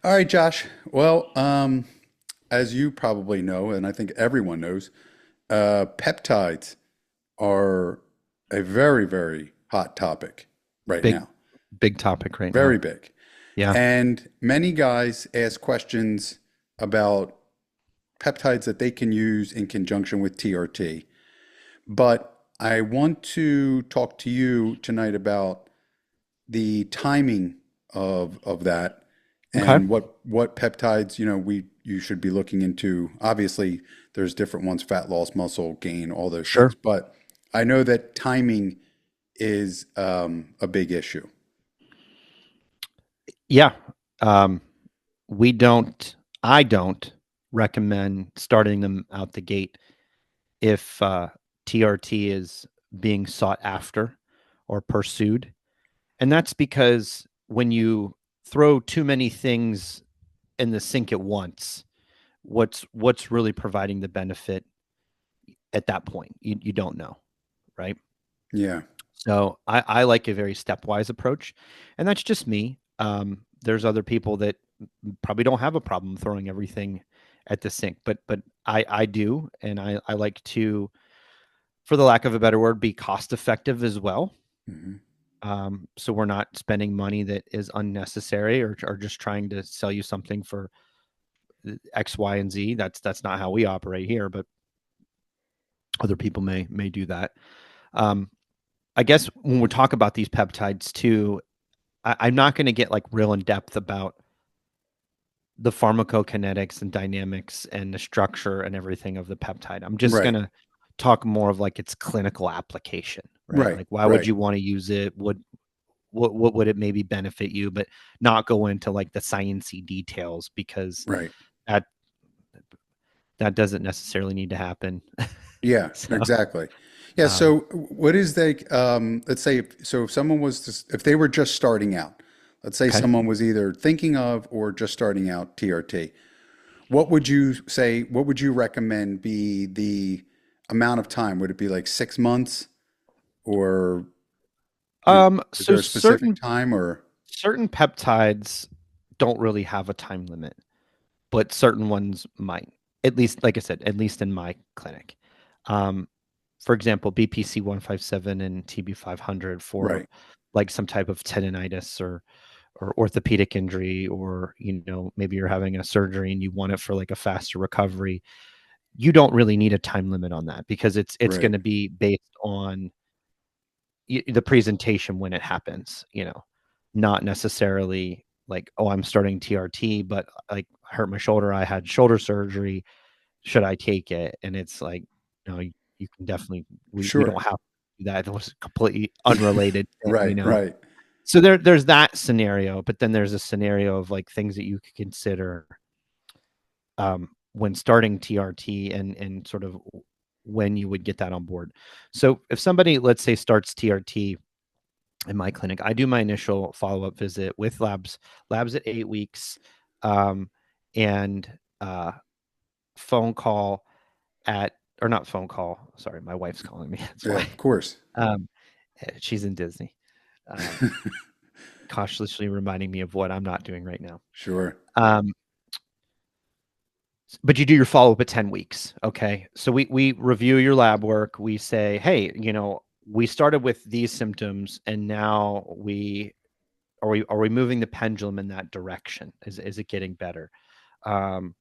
All right, Josh. Well, as you probably know, and I think everyone knows, peptides are a very, very hot topic right Big, now. big topic right now. Very big. Yeah. And many guys ask questions about peptides that they can use in conjunction with TRT. But I want to talk to you tonight about the timing of that Okay. and what peptides, you should be looking into. Obviously, there's different ones, fat loss, muscle gain, all those things. Sure. But I know that timing is a big issue. Yeah. Um, we don't, I don't recommend starting them out the gate if TRT is being sought after or pursued. And that's because when you throw too many things in the sink at once, what's really providing the benefit at that point? You don't know, right? Yeah. So I like a very stepwise approach, and that's just me. There's other people that probably don't have a problem throwing everything at the sink, but I do, and I like to, for the lack of a better word, be cost effective as well. Hmm. So we're not spending money that is unnecessary or just trying to sell you something for X, Y, and Z. That's not how we operate here, but other people may do that. Um, I guess when we talk about these peptides too, I'm not going to get like real in depth about the pharmacokinetics and dynamics and the structure and everything of the peptide. I'm just going Right. to talk more of like its clinical application, right? Right. Like why would Right. you want to use it? What would it maybe benefit you, but not go into like the sciencey details because Right. that that doesn't necessarily need to happen. Yeah, So, exactly. Yeah, um, so what is the let's say if someone was if they were just starting out, let's say okay. someone was either thinking of or just starting out TRT, what would you say, what would you recommend be the amount of time? Would it be like 6 months or is So there a specific time or certain peptides don't really have a time limit, but certain ones might. At least, like I said, at least in my clinic. Um, for example, BPC 157 and TB 500 for right, like some type of tendonitis or orthopedic injury, or maybe you're having a surgery and you want it for like a faster recovery. You don't really need a time limit on that because it's going right, to be based on the presentation when it happens. Not necessarily like, oh, I'm starting TRT, but like I hurt my shoulder, I had shoulder surgery, should I take it? And it's like, no, you can definitely, we sure. don't have to do that. That was a completely unrelated thing. Right, right. So there's that scenario, but then there's a scenario of like things that you could consider when starting TRT and sort of when you would get that on board. So if somebody, let's say, starts TRT in my clinic, I do my initial follow-up visit with labs at 8 weeks, um, and phone call at, or not phone call. Sorry, my wife's calling me. That's Yeah, why. of course. Um, she's in Disney, cautiously reminding me of what I'm not doing right now. Sure. Um, but you do your follow-up at 10 weeks. Okay. So we review your lab work. We say, hey, we started with these symptoms and now are we moving the pendulum in that direction? Is it getting better? Um,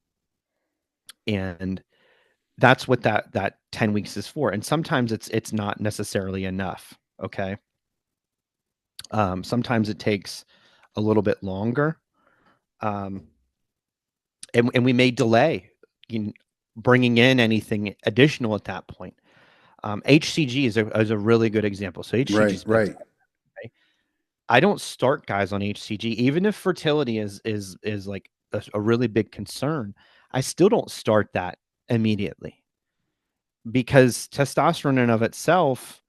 and that's what that 10 weeks is for. And sometimes it's not necessarily enough. Okay. Sometimes it takes a little bit longer. Um, and we may delay bringing in anything additional at that point. HCG is a really good example. So HCG Right, is peptide. right. Okay? I don't start guys on HCG, even if fertility is like a really big concern. I still don't start that immediately because testosterone in and of itself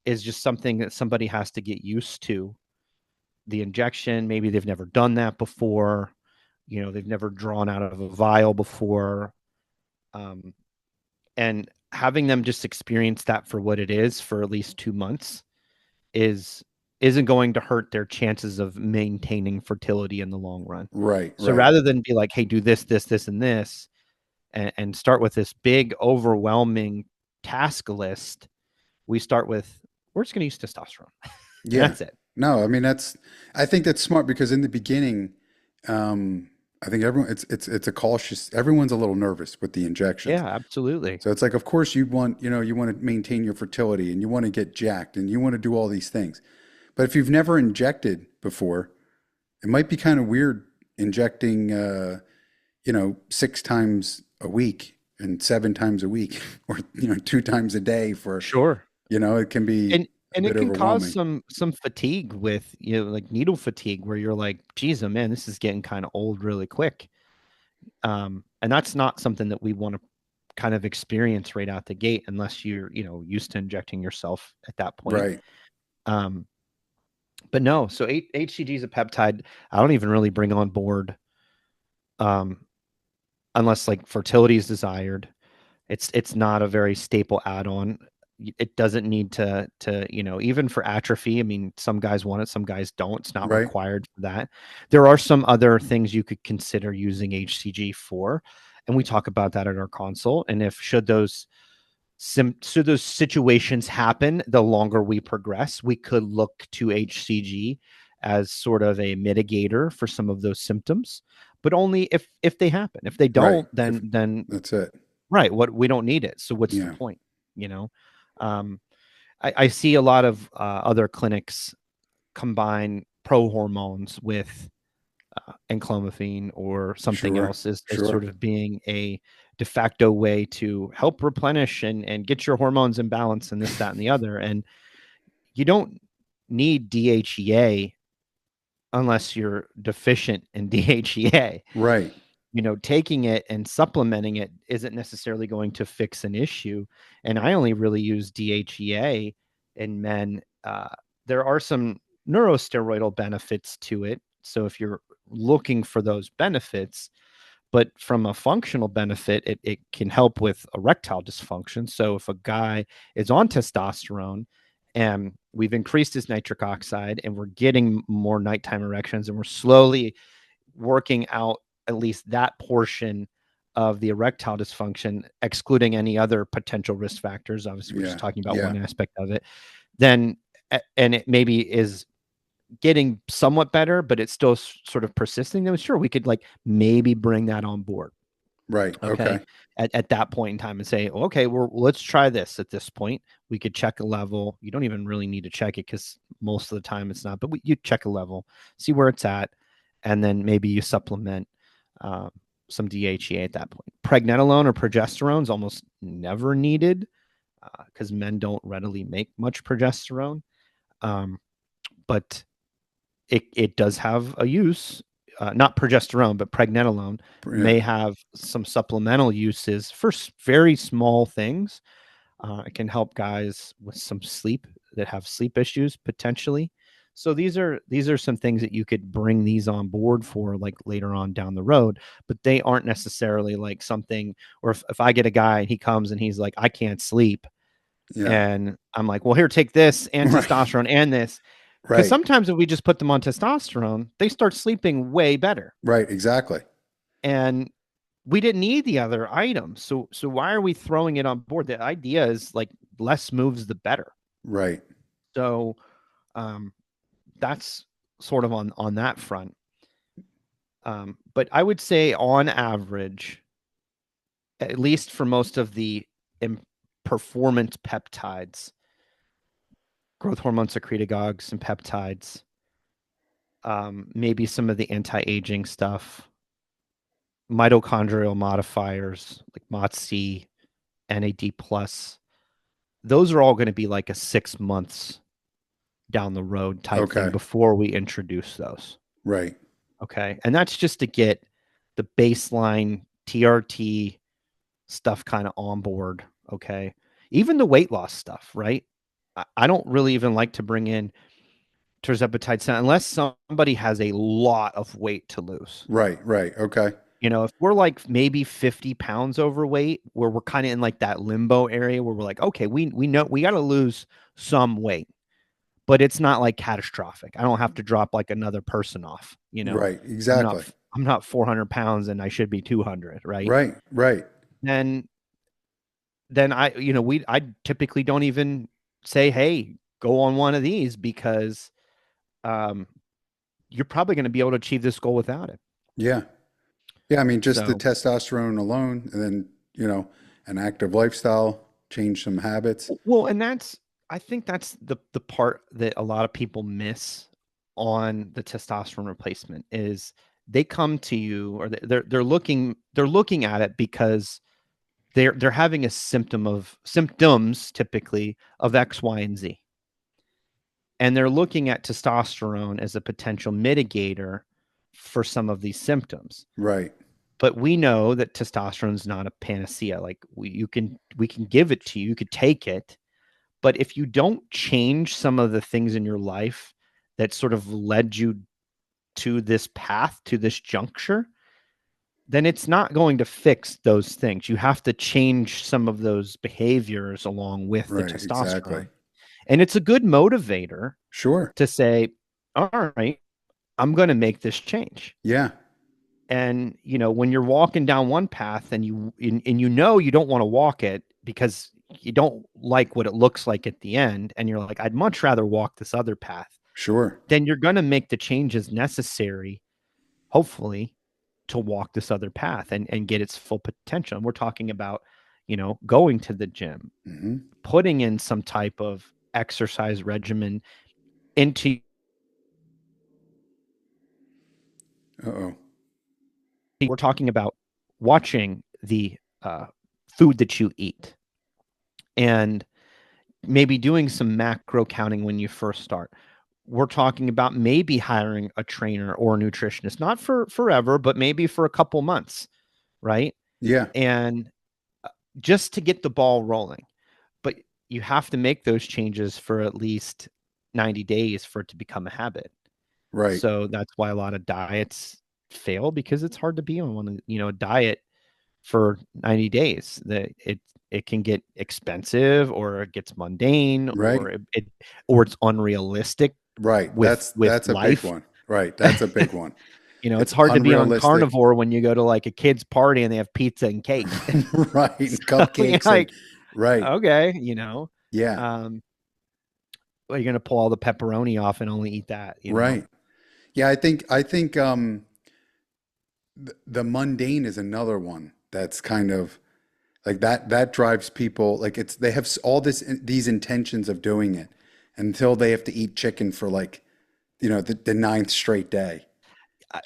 is just something that somebody has to get used to. The injection, maybe they've never done that before. They've never drawn out of a vial before. Um, and having them just experience that for what it is for at least 2 months is isn't going to hurt their chances of maintaining fertility in the long run. Right, So right. rather than be like, hey, do this, this, this, and this, and start with this big, overwhelming task list, we start with, we're just going to use testosterone. And Yeah. that's it. No, I mean I think that's smart because in the beginning, I think everyone it's a cautious everyone's a little nervous with the injections. Yeah, absolutely. So it's like of course you want, you want to maintain your fertility and you want to get jacked and you want to do all these things. But if you've never injected before, it might be kind of weird injecting 6 times a week and 7 times a week or 2 times a day for, Sure. it can be and a and it bit can cause overwhelming. some fatigue with, like needle fatigue, where you're like, geez, oh man, this is getting kind of old really quick. And that's not something that we want to kind of experience right out the gate, unless you're, used to injecting yourself at that point. Right. um but no, so HCG is a peptide. I don't even really bring on board, um unless like fertility is desired. It's not a very staple add-on. It doesn't need to, even for atrophy. I mean, some guys want it, some guys don't. It's not Right. required for that. There are some other things you could consider using HCG for, and we talk about that at our consult. And if should those situations happen, the longer we progress, we could look to HCG as sort of a mitigator for some of those symptoms, but only if they happen. If they Right. don't, If then that's it. right, what we don't need it. So what's the Yeah. point? You know, um, I see a lot of other clinics combine pro hormones with enclomiphene or something Sure. else, as Sure. sort of being a de facto way to help replenish and get your hormones in balance and this, that, and the other. And you don't need DHEA unless you're deficient in DHEA. Right. Taking it and supplementing it isn't necessarily going to fix an issue. And I only really use DHEA in men. There are some neurosteroidal benefits to it. So if you're looking for those benefits, but from a functional benefit, it can help with erectile dysfunction. So if a guy is on testosterone and we've increased his nitric oxide and we're getting more nighttime erections and we're slowly working out at least that portion of the erectile dysfunction, excluding any other potential risk factors. Obviously, we're just Yeah. talking about Yeah. one aspect of it. Then, and it maybe is getting somewhat better, but it's still sort of persisting. Then sure, we could like maybe bring that on board. Right. Okay. Okay. At that point in time and say, okay, let's try this at this point. We could check a level. You don't even really need to check it because most of the time it's not, but you check a level, see where it's at, and then maybe you supplement um, some DHEA at that point. Pregnenolone or progesterone is almost never needed because men don't readily make much progesterone. But it does have a use. Not progesterone, but pregnenolone Yeah. may have some supplemental uses for very small things. It can help guys with some sleep that have sleep issues potentially. So these are some things that you could bring these on board for like later on down the road, but they aren't necessarily like something. Or if I get a guy and he comes and he's like, I can't sleep, Yeah. and I'm like, well, here, take this and Right. testosterone and this, because Right. sometimes if we just put them on testosterone, they start sleeping way better. Right. Exactly. And we didn't need the other items. So why are we throwing it on board? The idea is like less moves the better. Right. So um that's sort of on that front. But I would say on average, at least for most of the performance peptides, growth hormone secretagogues and peptides, maybe some of the anti-aging stuff, mitochondrial modifiers like MOTS-C, NAD plus. Those are all going to be like a 6 months down the road type thing Okay. before we introduce those. Right. Okay. And that's just to get the baseline TRT stuff kind of on board. Okay. Even the weight loss stuff, right? I don't really even like to bring in terzepatide unless somebody has a lot of weight to lose. Right. Right. Okay. If we're like maybe 50 pounds overweight, where we're kind of in like that limbo area where we're like, okay, we know we got to lose some weight, but it's not like catastrophic. I don't have to drop like another person off, Right. I'm not Exactly. I'm not 400 pounds and I should be 200, right? Right. Right. Then I typically don't even say, hey, go on one of these, because um you're probably going to be able to achieve this goal without it. Yeah. Yeah. I mean, just the So, testosterone alone, and then, an active lifestyle, change some habits. well, and I think that's the part that a lot of people miss on the testosterone replacement is they come to you, or they're looking at it because they're having a symptoms typically of X, Y, and Z. And they're looking at testosterone as a potential mitigator for some of these symptoms. Right. But we know that testosterone is not a panacea. Like we can give it to you, you could take it, but if you don't change some of the things in your life that sort of led you to this path, to this juncture, then it's not going to fix those things. You have to change some of those behaviors along with the Right. Exactly. testosterone. And it's a good motivator Sure. to say, all right, I'm going to make this change. Yeah. And when you're walking down one path and you don't want to walk it because you don't like what it looks like at the end, and you're like, I'd much rather walk this other path, Sure. then you're going to make the changes necessary, hopefully, to walk this other path and get its full potential. And we're talking about, going to the gym, Hmm. putting in some type of exercise regimen into. Uh-oh. We're talking about watching the food that you eat, and maybe doing some macro counting when you first start. We're talking about maybe hiring a trainer or a nutritionist, not for forever, but maybe for a couple months, right? Yeah. And just to get the ball rolling. But you have to make those changes for at least 90 days for it to become a habit. Right. So that's why a lot of diets fail, because it's hard to be on a diet for 90 days. It can get expensive, or it gets mundane, Right. or it's unrealistic Right. with That's a big life. one. Right. That's a big one. It's It's hard to be on unrealistic. carnivore when you go to like a kid's party and they have pizza and cake. Right. And So you're cupcakes and like, right. okay, Yeah. um, well, you're gonna pull all the pepperoni off and only eat that. Right. Yeah, I think the mundane is another one that's kind of like that drives people, like it's they have all these intentions of doing it until they have to eat chicken for like, the ninth straight day.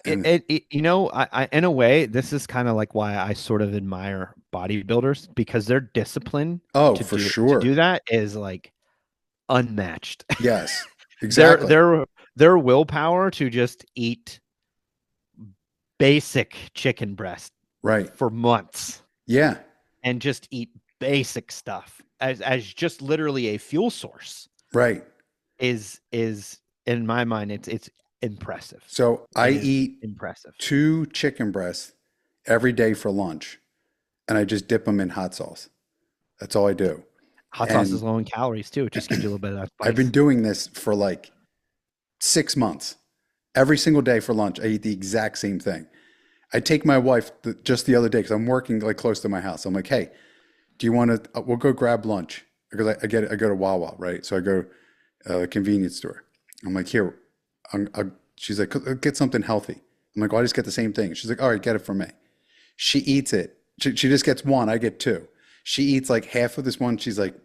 And I in a way, this is kind of like why I sort of admire bodybuilders, because their discipline oh, to for do sure. that is like unmatched. Yes. their Exactly. their their willpower to just eat basic chicken breast Right. for months Yeah. and just eat basic stuff as just literally a fuel source Right. is in my mind, it's impressive. So I It is eat impressive. 2 chicken breasts every day for lunch, and I just dip them in hot sauce. That's all I do. Hot sauce is And low in calories too. It just gives you a little bit of that I've been spice. doing this for like 6 months. Every single day for lunch, I eat the exact same thing. I take my wife just the other day because I'm working like close to my house. I'm like, hey, do you want to? We'll go grab lunch because I go to Wawa, right? So I go convenience store. I'm like, here. She's like, get something healthy. I'm like, well, I just get the same thing. She's like, all right, get it for me. She eats it. She just gets one. I get two. She eats like half of this one. She's like,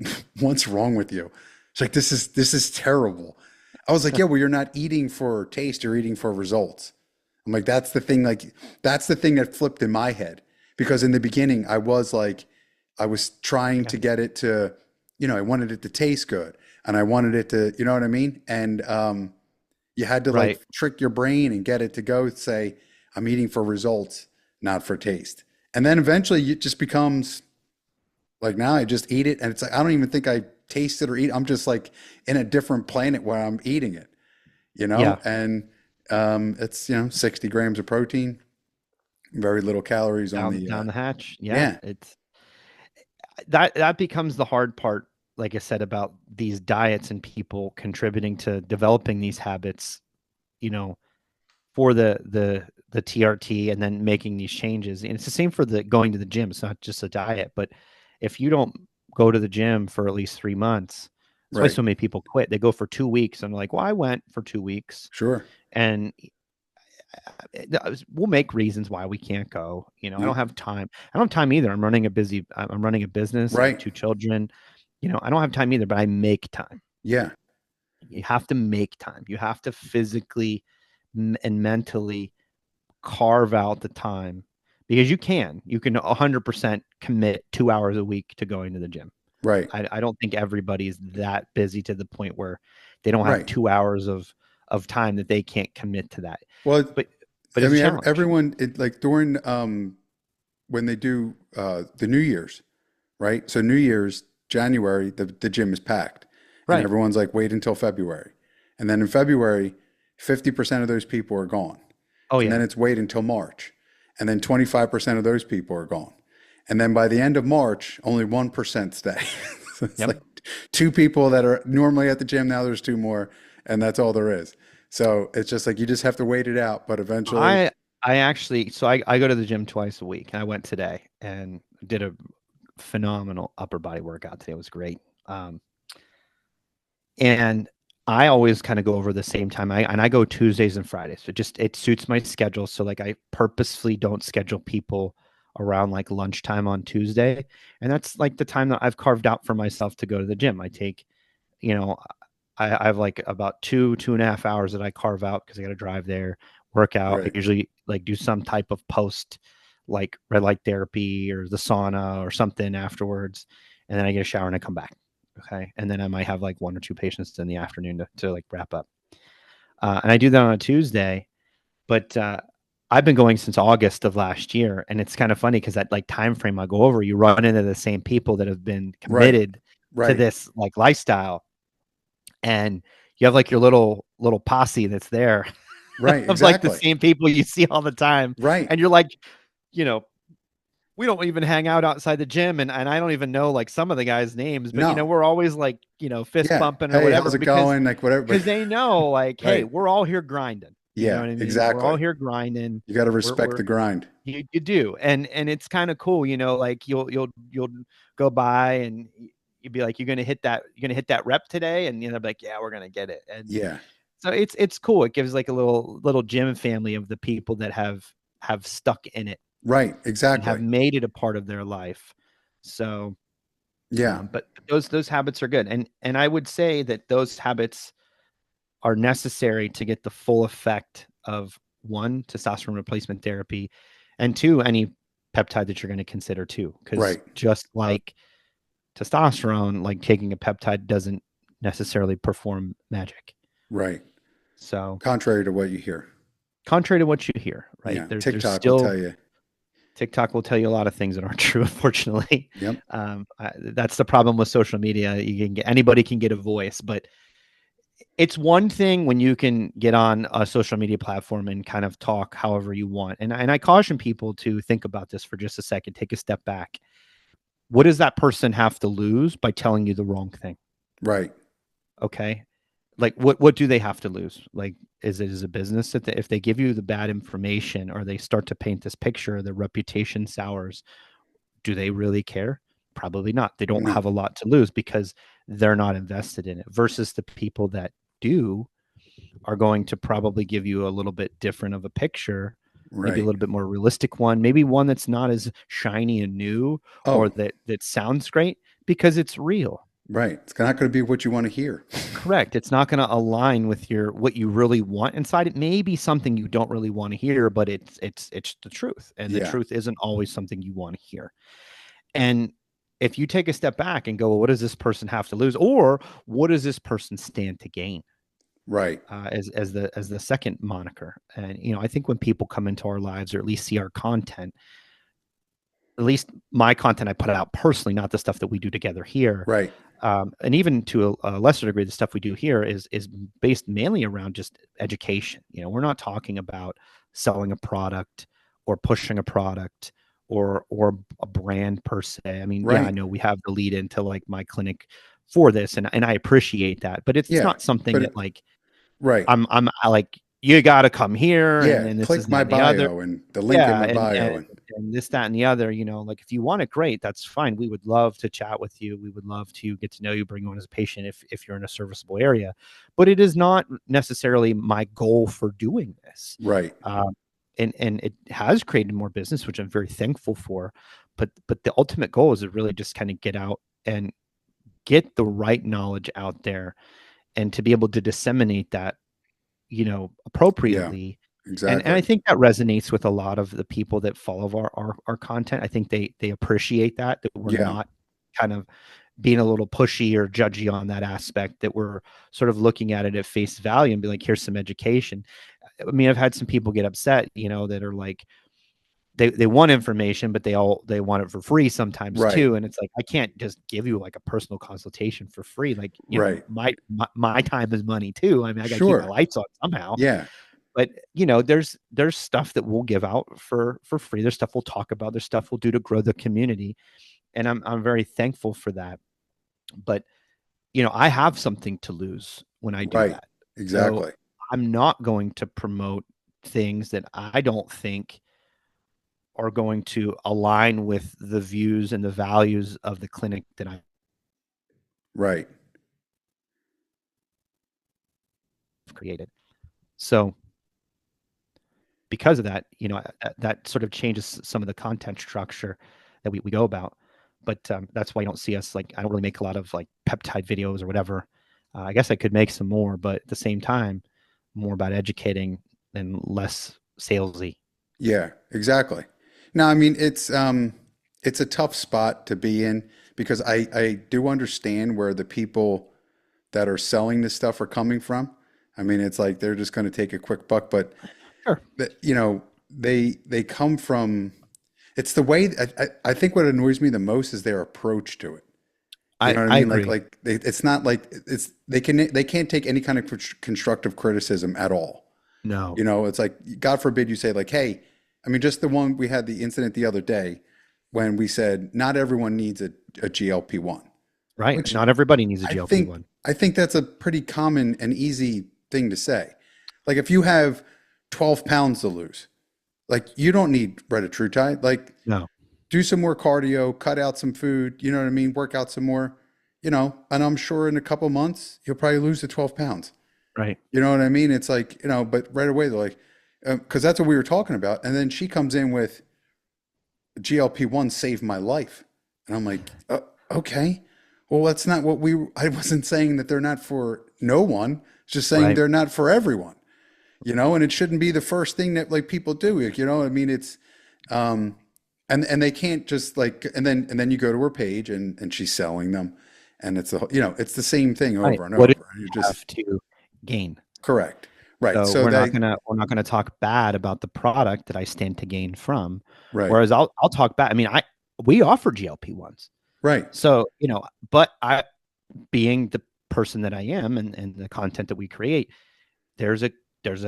what's wrong with you? She's like, this is terrible. I was like, yeah, well, you're not eating for taste. You're eating for results. I'm like, that's the thing. Like, that's the thing that flipped in my head because in the beginning, I was like, I was trying Yeah. to get it to, I wanted it to taste good and I wanted it to, you know what I mean? And you had to like Right. trick your brain and get it to go say, I'm eating for results, not for taste. And then eventually it just becomes like now I just eat it and it's like I don't even think I taste it or eat. I'm just like in a different planet where I'm eating it, Yeah. and it's 60 grams of protein, very little calories on Down the down the hatch. Yeah. yeah, It's that becomes the hard part like I said, about these diets and people contributing to developing these habits, you know, for the TRT and then making these changes. And it's the same for the going to the gym. It's not just a diet, but if you don't go to the gym for at least 3 months, that's why Right. so many people quit. They go for 2 weeks and they're like, well, I went for 2 weeks. Sure. And we'll make reasons why we can't go. You know, I don't Yep. have time. I don't have time either. I'm running a business. I have Right. 2 children. You know, I don't have time either, but I make time. Yeah. You have to make time. You have to physically and mentally carve out the time because you can 100% commit 2 hours a week to going to the gym. Right. I don't think everybody's that busy to the point where they don't have Right. 2 hours of time that they can't commit to that. Well, But I it's a mean, challenge. everyone, like during when they do the New Year's, right? So New Year's, January, the gym is packed, and Right. everyone's like, wait until February, and then in February, 50% of those people are gone, Oh and then yeah. it's wait until March, and then 25% of those people are gone, and then by the end of March, only 1% stay. So it's Yep. like two people that are normally at the gym now. There's two more, and that's all there is. So it's just like you just have to wait it out, but eventually, I I actually so I go to the gym twice a week. I went today and did a phenomenal upper body workout today. It was great. And I always kind of go over the same time. I go Tuesdays and Fridays. So just it suits my schedule. So like I purposefully don't schedule people around like lunchtime on Tuesday. And that's like the time that I've carved out for myself to go to the gym. I take, you know, I have like about 2.5 hours that I carve out because I got to drive there, work out. I right, usually like do some type of post like red light therapy or the sauna or something afterwards. And then I get a shower and I come back. Okay. And then I might have like one or two patients in the afternoon to like wrap up. And I do that on a Tuesday, but I've been going since August of last year. And it's kind of funny because that like time frame I go over, you run into the same people that have been right, committed to right, this like lifestyle. And you have like your little posse that's there right, of like the exactly, same people you see all the time. right. And you're like, you know, we don't even hang out outside the gym and I don't even know like some of the guys' names, but No, we're always like, fist yeah. bumping or Hey, whatever how's it going? Like whatever, but because they know like, hey, right. we're all here grinding. You know Yeah, what I mean? We're all exactly. here grinding. You got to We're respect we're the grind. you do. And it's kind of cool, like you'll go by and you'd be like, you're gonna hit that rep today, and they'll be like, yeah, we're gonna get it. And Yeah, so it's cool. It gives like a little gym family of the people that have stuck in it right, and have exactly. made it a part of their life. So, Yeah, but those habits are good, and I would say that those habits are necessary to get the full effect of one, testosterone replacement therapy, and two, any peptide that you're going to consider too. Because right, just like testosterone, like taking a peptide doesn't necessarily perform magic. right. So, Contrary to what you hear. contrary to what you hear, right? Yeah, There's TikTok will still tell you. TikTok will tell you a lot of things that aren't true, unfortunately. Yep, That's the problem with social media. Anybody can get a voice, but it's one thing when you can get on a social media platform and kind of talk however you want. And I caution people to think about this for just a second, take a step back. What does that person have to lose by telling you the wrong thing? right, Okay. Like what do they have to lose? Like, is it as a business that if they give you the bad information or they start to paint this picture, their reputation sours, do they really care? Probably not. They don't no, have a lot to lose because they're not invested in it versus the people that do are going to probably give you a little bit different of a picture, maybe a right. little bit more realistic one, maybe one that's not as shiny and new or Oh, that sounds great because it's real. right. It's not going to be what you want to hear. Correct. It's not going to align with your what you really want inside. It may be something you don't really want to hear, but it's the truth. And the Yeah, truth isn't always something you want to hear. And if you take a step back and go, well, what does this person have to lose? Or what does this person stand to gain? right, As the second moniker. And I think when people come into our lives or at least see our content, at least my content I put out personally, not the stuff that we do together here, right, and even to a lesser degree, the stuff we do here is based mainly around just education. We're not talking about selling a product or pushing a product or a brand per se. I mean, yeah, I right. know we have the lead into like my clinic for this, and I appreciate that, but it's Yeah, not something but that like right. I like you got to come here, and Yeah, then this is click that my and the other. bio and the link in Yeah, my bio and and this, that, and the other, like if you want it, great, that's fine. We would love to chat with you. We would love to get to know you, bring you on as a patient if you're in a serviceable area. But it is not necessarily my goal for doing this. right. And it has created more business, which I'm very thankful for. But the ultimate goal is to really just kind of get out and get the right knowledge out there and to be able to disseminate that, Yeah, appropriately. And I exactly. think that resonates with a lot of the people that follow our content. I think they appreciate that we're Yeah, not kind of being a little pushy or judgy on that aspect, that we're sort of looking at it at face value and be like, here's some education. I mean, I've had some people get upset, that are like, they want information, but they want it for free sometimes right, too. And it's like, I can't just give you like a personal consultation for free. Like, right. my time is money too. I mean, I got to keep my Sure. lights on somehow. Yeah, But there's stuff that we'll give out for free. There's stuff we'll talk about. There's stuff we'll do to grow the community, and I'm very thankful for that. But I have something to lose when I do right. that. So Exactly. I'm not going to promote things that I don't think are going to align with the views and the values of the clinic that I've Right. created. So because of that, that sort of changes some of the content structure that we go about. But that's why you don't see us, like, I don't really make a lot of like peptide videos or whatever. I guess I could make some more, but at the same time, more about educating and less salesy. Yeah, exactly. No, I mean it's a tough spot to be in because I do understand where the people that are selling this stuff are coming from. I mean, it's like they're just going to take a quick buck, but Sure. they come from it's the way I think what annoys me the most is their approach to it. You know what I I mean? agree. It's not like they can't take any kind of constructive criticism at all. No. It's like, God forbid you say like, hey, I mean, just the one we had the incident the other day when we said not everyone needs a GLP-1, Right. which Not everybody needs a I GLP think one. I think that's a pretty common and easy thing to say. Like if you have 12 pounds to lose, like you don't need retatrutide. Like No. do some more cardio, cut out some food, you know what I mean? Work out some more, and I'm sure in a couple months you'll probably lose the 12 pounds. Right. You know what I mean? It's like, but right away they're like, because that's what we were talking about. And then she comes in with GLP-1 saved my life. And I'm like, okay, well, that's not what I wasn't saying that they're not for no one. It's just saying Right. they're not for everyone, and it shouldn't be the first thing that like people do. Like, I mean, it's, um, and they can't just like, and then you go to her page and she's selling them and it's the same thing Right. over and What do over. And you're you just have to gain? correct. Right. So So we're not gonna talk bad about the product that I stand to gain from. right, Whereas I'll talk back. I mean, we offer GLP ones. right, So, but being the person that I am, and the content that we create, there's a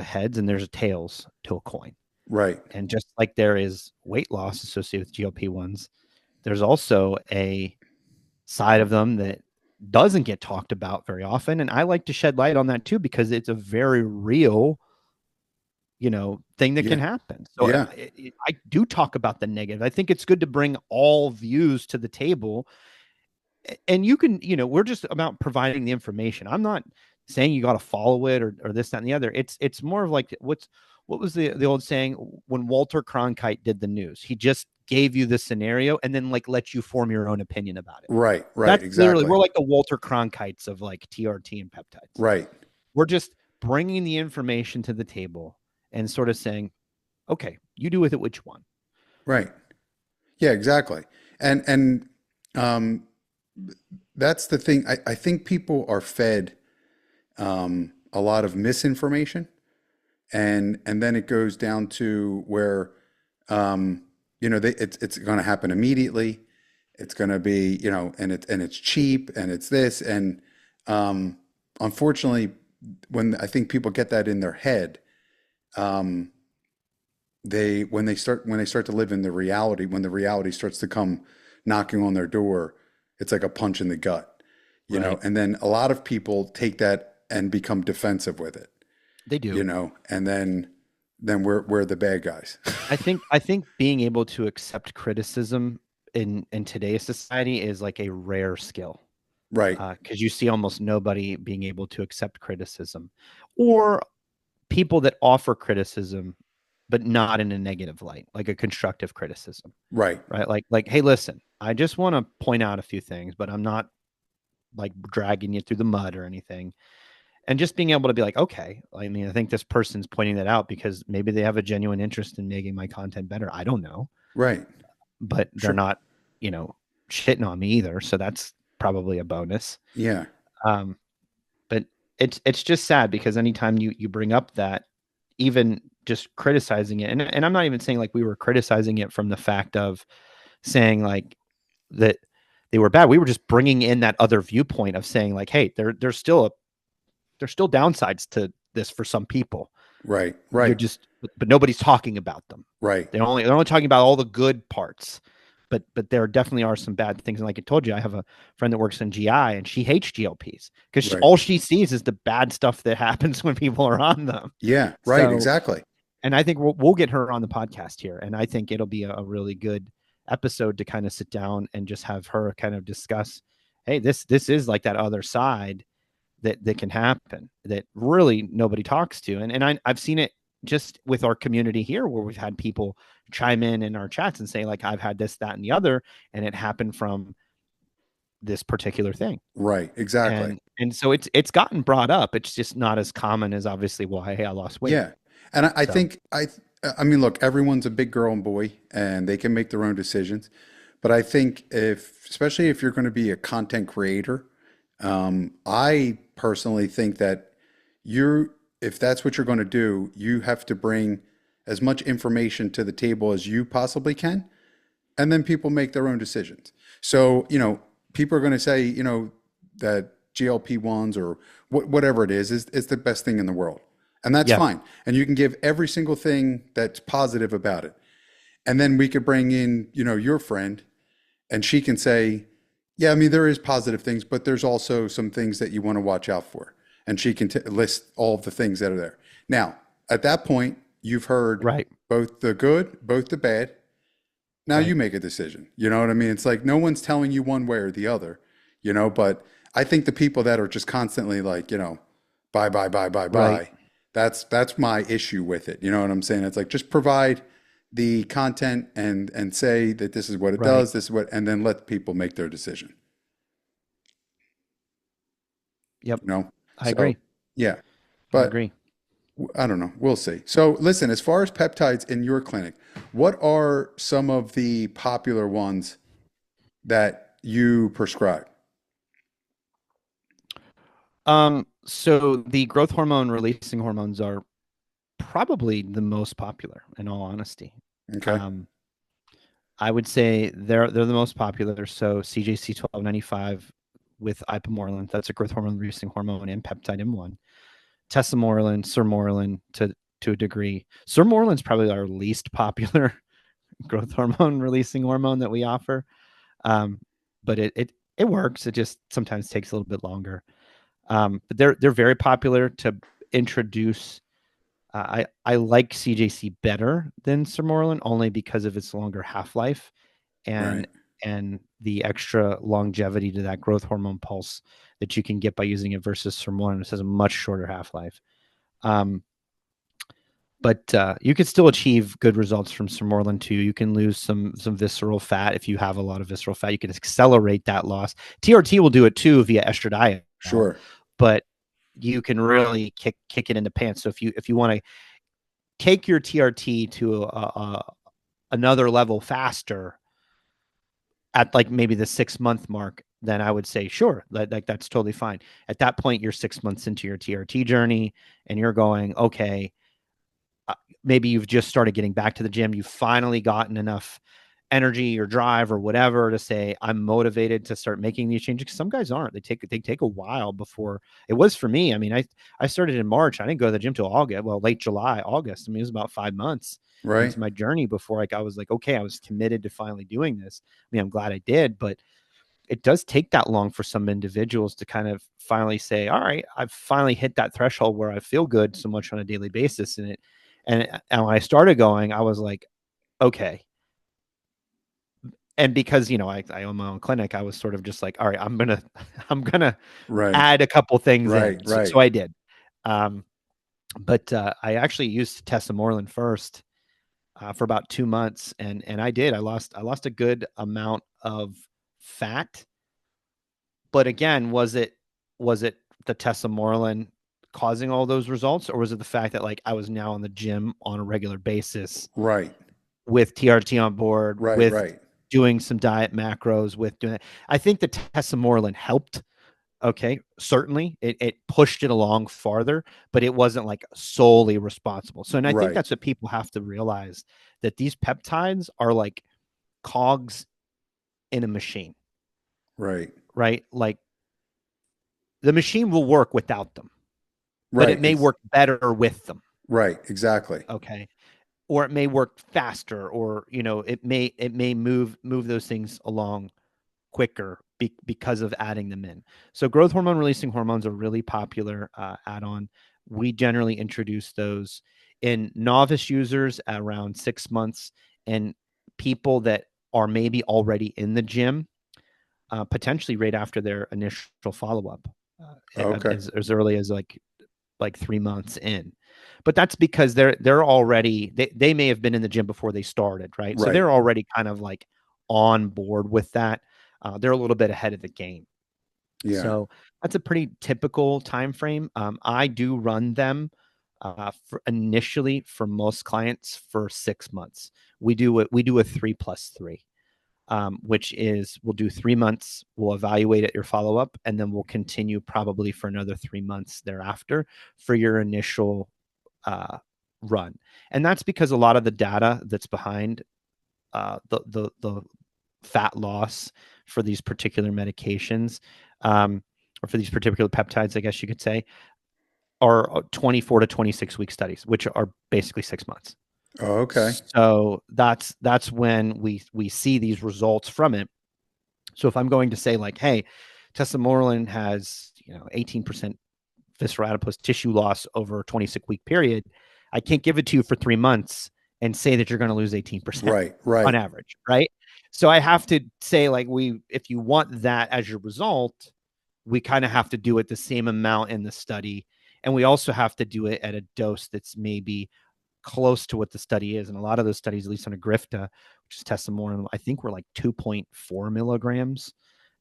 heads and there's a tails to a coin. right, And just like there is weight loss associated with GLP ones, there's also a side of them that doesn't get talked about very often. And I like to shed light on that too, because it's a very real, thing that can yeah, happen. So yeah, I do talk about the negative. I think it's good to bring all views to the table. And you can, we're just about providing the information. I'm not saying you got to follow it or this, that, and the other. It's more of like what was the old saying when Walter Cronkite did the news? He just gave you the scenario and then like let you form your own opinion about it. right, right, That's literally, exactly, we're like the Walter Cronkites of like TRT and peptides. right, We're just bringing the information to the table and sort of saying, okay, you do with it which one. right. Yeah, exactly. And um, that's the thing. I think people are fed a lot of misinformation, and then it goes down to where it's going to happen immediately. It's going to be and it's cheap and it's this and um, unfortunately, when I think people get that in their head, um, when they start to live in the reality, when the reality starts to come knocking on their door, it's like a punch in the gut. Right. and then a lot of people take that and become defensive with it, They do. and then we're the bad guys. I think being able to accept criticism in today's society is like a rare skill. Right, Because you see almost nobody being able to accept criticism, or people that offer criticism, but not in a negative light, like a constructive criticism, right, right? Like, hey, listen, I just want to point out a few things, but I'm not like dragging you through the mud or anything. And just being able to be like, okay, I mean, I think this person's pointing that out because maybe they have a genuine interest in making my content better. I don't know, right. but they're Sure. not, you know, shitting on me either. So that's probably a bonus. Yeah, Um, but it's just sad because anytime you bring up that, even just criticizing it, and I'm not even saying like we were criticizing it from the fact of saying like that they were bad. We were just bringing in that other viewpoint of saying like, hey, there's still downsides to this for some people. right, You're right, just, but nobody's talking about them. right, They're only talking about all the good parts. But there definitely are some bad things. And like I told you, I have a friend that works in GI and she hates GLPs because right. all she sees is the bad stuff that happens when people are on them. Yeah, right, So, exactly. and I think we'll get her on the podcast here. And I think it'll be a really good episode to kind of sit down and just have her kind of discuss, hey, this is like that other side that can happen that really nobody talks to. And I've seen it just with our community here where we've had people chime in our chats and say like, I've had this, that, and the other, and it happened from this particular thing. Right, exactly. And so it's gotten brought up. It's just not as common as obviously, well, hey, I lost weight. Yeah. And I So think I mean, look, everyone's a big girl and boy and they can make their own decisions. But I think especially if you're going to be a content creator, I personally think that if that's what you're going to do, you have to bring as much information to the table as you possibly can, and then people make their own decisions. So, people are going to say, that GLP-1s or whatever it is the best thing in the world. And that's yeah, fine. And you can give every single thing that's positive about it. And then we could bring in, your friend and she can say, yeah, I mean, there is positive things, but there's also some things that you want to watch out for. And she can list all of the things that are there. Now, at that point, you've heard right, both the good, both the bad. Now you right, make a decision. You know what I mean? It's like no one's telling you one way or the other, but I think the people that are just constantly like, buy, buy, buy, buy, right, buy, that's my issue with it. You know what I'm saying? It's like just provide the content and say that this is what it right. does, this is what, and then let people make their decision. Yep. You know? I So agree. yeah. I But agree. I don't know. We'll see. So listen, as far as peptides in your clinic, what are some of the popular ones that you prescribe? So the growth hormone releasing hormones are probably the most popular in all honesty. Okay. Um, I would say they're the most popular. So CJC 1295 with ipamorelin, that's a growth hormone releasing hormone and peptide M1. Tesamorelin, sermorelin to a degree. Sermorelin is probably our least popular growth hormone releasing hormone that we offer. Um, but it works. It just sometimes takes a little bit longer. But they're very popular to introduce. I like CJC better than sermorelin only because of its longer half life and Right. and the extra longevity to that growth hormone pulse that you can get by using it versus sermorelin, which has a much shorter half life. Um, but you can still achieve good results from sermorelin too. You can lose some visceral fat if you have a lot of visceral fat. You can accelerate that loss. TRT will do it too via estradiol, Sure. but you can really kick it into pants. So if you want to take your TRT to another level faster at like maybe the 6 month mark, then I would say sure, like that's totally fine. At that point, you're 6 months into your TRT journey, and you're going, okay, maybe you've just started getting back to the gym. You've finally gotten enough energy or drive or whatever to say I'm motivated to start making these changes. Because some guys aren't. They take a while before. It was for me. I mean, I started in March. I didn't go to the gym till August. Well, late July, August. I mean, it was about 5 months Right. into my journey before like I was like, okay, I was committed to finally doing this. I mean, I'm glad I did, but it does take that long for some individuals to kind of finally say, all right, I've finally hit that threshold where I feel good so much on a daily basis. And when I started going, I was like, okay. And because, I own my own clinic, I was sort of just like, all right, I'm gonna Right. add a couple things Right. in. So Right. I did. Um, but I actually used testosterone first for about 2 months, and I did. I lost a good amount of fat. But again, was it the testosterone causing all those results, or was it the fact that like I was now in the gym on a regular basis Right. with TRT on board, Right. with Right. doing some diet macros, with doing it? I think the testosterone helped. Okay, certainly it pushed it along farther, but it wasn't like solely responsible. So, and I think Right. that's what people have to realize, that these peptides are like cogs in a machine, Right. right? Like the machine will work without them, but it Right. may work better with them. Right. Exactly. Okay. Or it may work faster, or it may move those things along quicker because of adding them in. So growth hormone releasing hormones are really popular add-on. We generally introduce those in novice users at around 6 months, and people that are maybe already in the gym, potentially right after their initial follow-up, Okay. as early as like 3 months in. But that's because they're already, they may have been in the gym before they started, right? So Right. they're already kind of like on board with that. They're a little bit ahead of the game. Yeah. So that's a pretty typical time frame. I do run them for initially for most clients for 6 months. We do a 3+3, which is we'll do 3 months, we'll evaluate at your follow up, and then we'll continue probably for another 3 months thereafter for your initial uh, run. And that's because a lot of the data that's behind the fat loss for these particular medications, or for these particular peptides, I guess you could say, are 24 to 26 week studies, which are basically 6 months. Oh, okay. So that's when we see these results from it. So if I'm going to say like, hey, testosterone has 18% visceral adipose tissue loss over a 26-week period, I can't give it to you for 3 months and say that you're going to lose 18% Right. on Right. average, right? So I have to say like, if you want that as your result, we kind of have to do it the same amount in the study, and we also have to do it at a dose that's maybe close to what the study is. And a lot of those studies, at least on a Grifta, which is testosterone, I think we're like 2.4 milligrams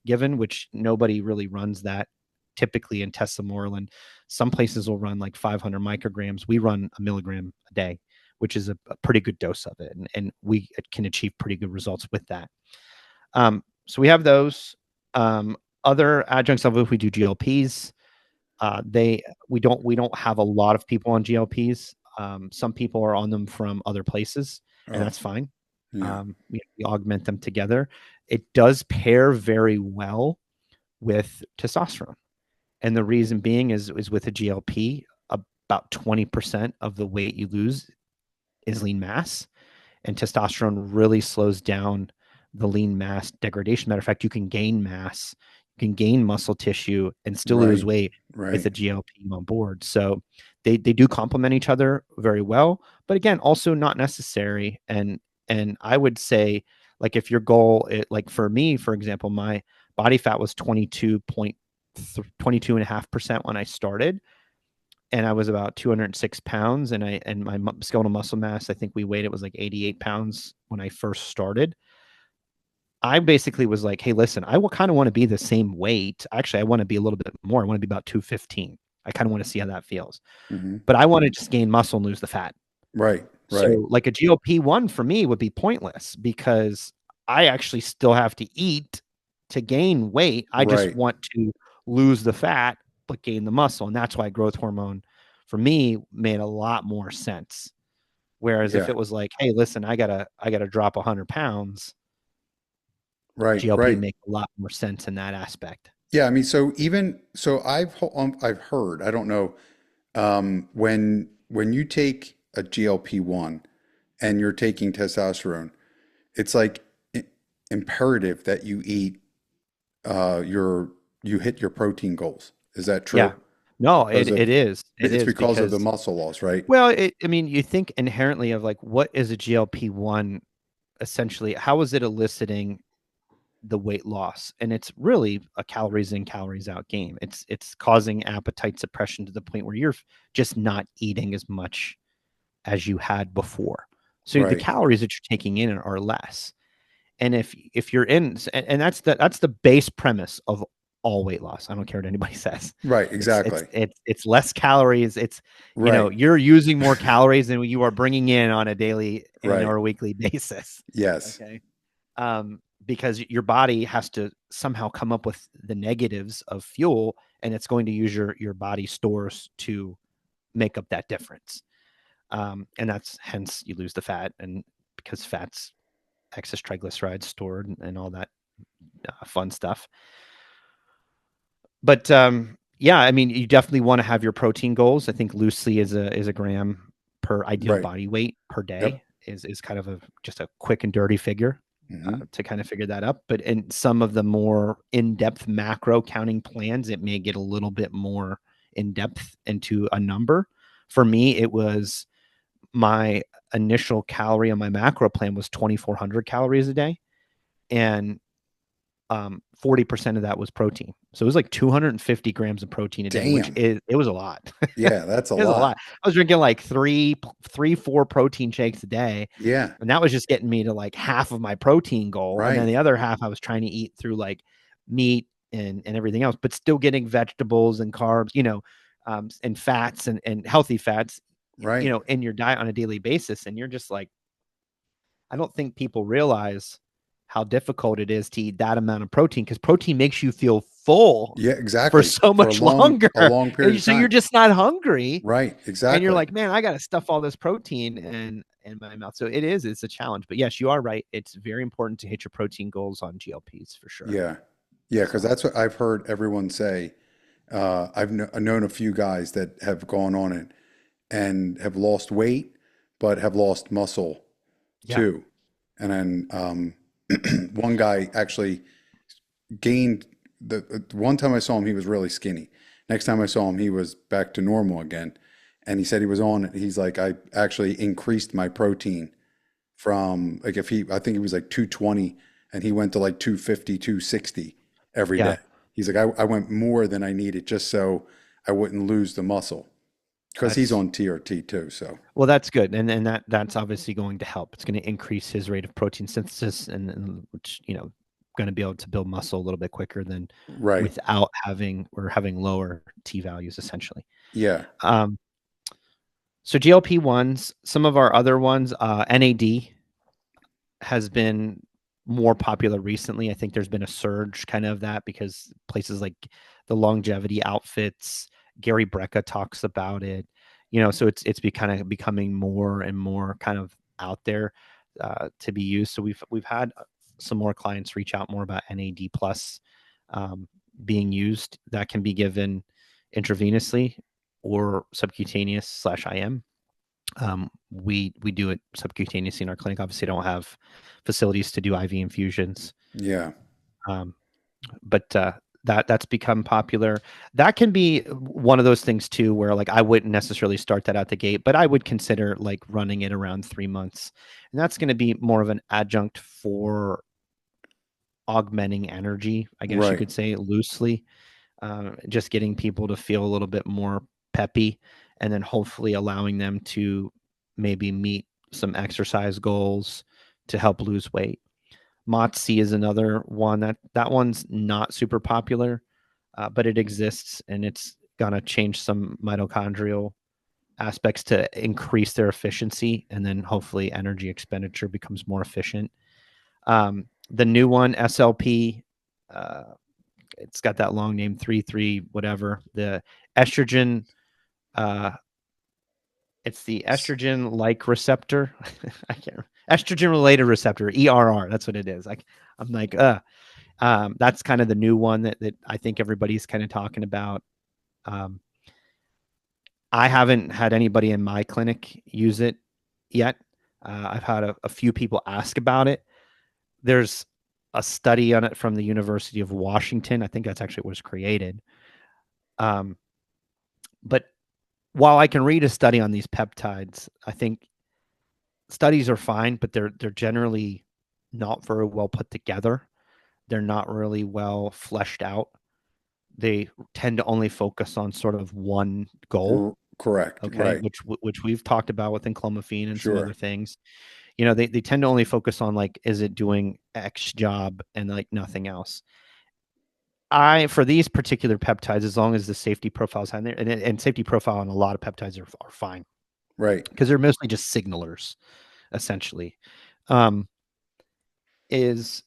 given, which nobody really runs that typically in testosterone. Some places will run like 500 micrograms. We run a milligram a day, which is a pretty good dose of it. And we can achieve pretty good results with that. So we have those. Other adjuncts of it, we do GLPs. They we don't have a lot of people on GLPs. Some people are on them from other places, and Oh, that's fine. yeah. We augment them together. It does pair very well with testosterone, and the reason being is with a GLP, about 20% of the weight you lose is lean mass, and testosterone really slows down the lean mass degradation. Matter of fact, you can gain mass, you can gain muscle tissue, and still lose Right. weight with Right. a GLP on board. So they do complement each other very well, but again, also not necessary. And I would say, like, if your goal, like for me, for example, my body fat was 22.5% when I started, and I was about 206 pounds, and my skeletal muscle mass, I think we weighed, it was like 88 pounds when I first started. I basically was like, hey, listen, I will kind of want to be the same weight. Actually, I want to be a little bit more. I want to be about 215. I kind of want to see how that feels. Hmm. But I want to just gain muscle and lose the fat. Right. Right. So like a GLP-1 for me would be pointless, because I actually still have to eat to gain weight. I just Right. want to lose the fat but gain the muscle. And that's why growth hormone for me made a lot more sense. Whereas if Yeah. it was like, hey, listen, I gotta drop 100 pounds, Right. GLP Right. make a lot more sense in that aspect. Yeah. I mean, so even so, I've heard. I don't know. When you take a GLP-1 and you're taking testosterone, it's like imperative that you eat you hit your protein goals. Is that Yeah. true? No, Because it of is. It it's is because of the because, muscle loss, right? well, I mean, you think inherently of like, what is a GLP-1 essentially? How is it eliciting the weight loss? And it's really a calories in, calories out game. It's causing appetite suppression to the point where you're just not eating as much as you had before. So the Right. calories that you're taking in are less. And if you're in, and that's the base premise of all weight loss. I don't care what anybody says. Right. It's it's Exactly. it's it's less calories. It's, Right. you're using more calories than you are bringing in on a daily and Right. or weekly basis. Yes. Okay. Because your body has to somehow come up with the negatives of fuel, and it's going to use your body stores to make up that difference. And that's hence you lose the fat, and because fat's excess triglycerides stored and all that fun stuff. But yeah, I mean, you definitely want to have your protein goals. I think loosely is a gram per ideal Right. body weight per Yep. day is kind of just a quick and dirty figure Hmm. to kind of figure that up. But in some of the more in-depth macro counting plans, it may get a little bit more in depth into a number. For me, it was my initial calorie on my macro plan was 2,400 calories a day, and 40% of that was protein. So it was like 250 grams of protein a day, which Damn. is, it was a lot. Yeah, that's a It was a lot. lot. I was drinking like four protein shakes a day. Yeah. And that was just getting me to like half of my protein goal. And then Right. the other half I was trying to eat through like meat and everything else, but still getting vegetables and carbs, and fats and healthy fats, Right. in your diet on a daily basis. And you're just like, I don't think people realize how difficult it is to eat that amount of protein, because protein makes you feel full Yeah, for exactly. so For much longer. a long period And of so you're time. just not hungry. Right. And you're Exactly. like, man, I got to stuff all this protein in my mouth. So it's a challenge. But yes, you are right. It's very important to hit your protein goals on GLPs for sure. Yeah. Yeah, because So that's what I've heard everyone say. I've known a few guys that have gone on it and have lost weight, but have lost muscle yeah, too. And then one guy actually gained the one time I saw him, he was really skinny. Next time I saw him, he was back to normal again. And he said he was on it. He's like, I actually increased my protein from like if he, I think he was like 220 and he went to like 250, 260 every yeah. day. He's like, I went more than I needed just so I wouldn't lose the muscle because he's That's on TRT too. So, Well, that's good, and that's obviously going to help. It's going to increase his rate of protein synthesis, and which going to be able to build muscle a little bit quicker than right. without having lower T values essentially. Yeah. Um, so GLP-1s, some of our other ones, NAD has been more popular recently. I think there's been a surge kind of that because places like the longevity outfits, Gary Brecka talks about it, so it's kind of becoming more and more kind of out there to be used. So we've had some more clients reach out more about NAD plus being used that can be given intravenously or subcutaneous / IM. We do it subcutaneously in our clinic. Obviously, don't have facilities to do IV infusions, Yeah. um, but that's become popular. That can be one of those things too, where like I wouldn't necessarily start that out the gate, but I would consider like running it around 3 months, and that's going to be more of an adjunct for augmenting energy, I guess you Right. could say loosely, just getting people to feel a little bit more peppy, and then hopefully allowing them to maybe meet some exercise goals to help lose weight. MOTS-C is another one that one's not super popular, but it exists, and it's gonna change some mitochondrial aspects to increase their efficiency, and then hopefully energy expenditure becomes more efficient. The new one, SLP, uh, it's got that long name, 3 whatever. The estrogen, uh, it's the S- estrogen like receptor. I can't remember. Estrogen related receptor, ERR. That's what it is. I'm like, that's kind of the new one that I think everybody's kind of talking about. Um, I haven't had anybody in my clinic use it yet. I've had a few people ask about it. There's a study on it from the University of Washington. I think that's actually what was created. Um, but while I can read a study on these peptides, I think studies are fine, but they're generally not very well put together. They're not really well fleshed out. They tend to only focus on sort of one goal, Correct. okay, Right. which we've talked about with enclomiphene and some other Sure. things. You know, they tend to only focus on like, is it doing X job and like nothing else. For these particular peptides, as long as the safety profile's on there, and safety profile on a lot of peptides are fine Right. because they're mostly just signalers, essentially. Um, is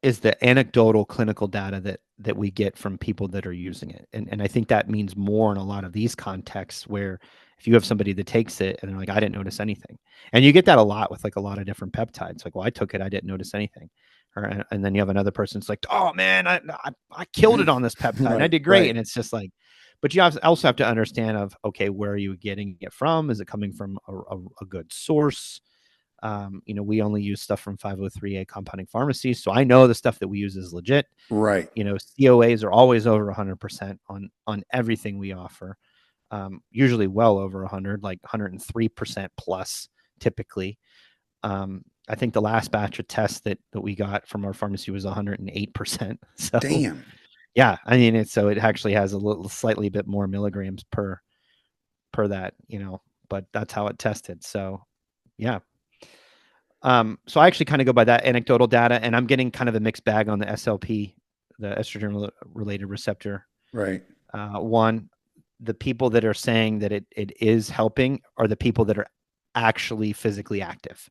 is the anecdotal clinical data that we get from people that are using it. And I think that means more in a lot of these contexts where if you have somebody that takes it and they're like, I didn't notice anything. And you get that a lot with like a lot of different peptides. Like, well, I took it, I didn't notice anything. And then you have another person that's like, oh man, I killed it on this peptide and I Right. did great. Right. And it's just like, but you also have to understand of, okay, where are you getting it from? Is it coming from a good source? You know, we only use stuff from 503A compounding pharmacies, so I know the stuff that we use is legit. Right. You know, COAs are always over 100% on everything we offer. Usually well over 100, like 103% plus typically. I think the last batch of tests that we got from our pharmacy was 108%. So Damn. yeah, I mean, so it actually has a little slightly bit more milligrams per that, you know, but that's how it tested. So yeah. So I actually kind of go by that anecdotal data, and I'm getting kind of a mixed bag on the SLP, the estrogen related receptor. Right. One, the people that are saying that it is helping are the people that are actually physically active.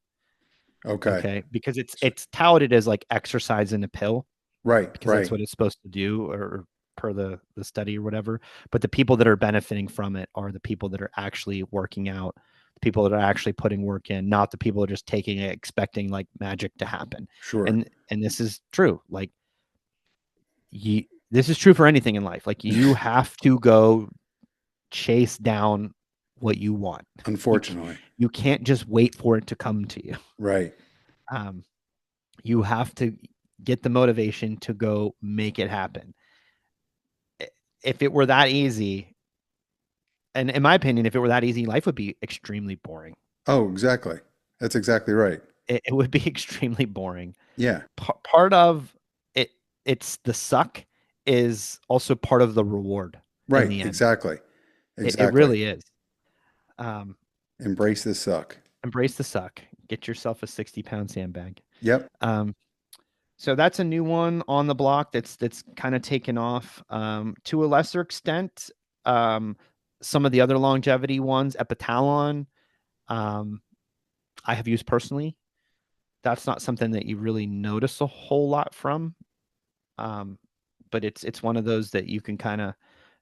Okay. Okay, because it's touted as like exercise in a pill Right. because that's Right. what it's supposed to do, or per the study or whatever. But the people that are benefiting from it are the people that are actually working out, the people that are actually putting work in, not the people that are just taking it expecting like magic to happen. Sure. And this is true. Like this is true for anything in life. Like you have to go chase down what you want. You Unfortunately. you can't just wait for it to come to you. Right. Um, you have to get the motivation to go make it happen. If it were that easy, and in my opinion, if it were that easy, life would be extremely boring. Oh, exactly. That's exactly right. It would be extremely boring. Yeah. Part of it, it's the suck is also part of the reward in Right. the end. Exactly. It Exactly. really is. Um, Embrace the suck. embrace the suck. Get yourself a 60-pound sandbag. Yep. Um, so that's a new one on the block that's kind of taken off. To a lesser extent, um, some of the other longevity ones, Epitalon, um, I have used personally. That's not something that you really notice a whole lot from. Um, but it's one of those that you can kind of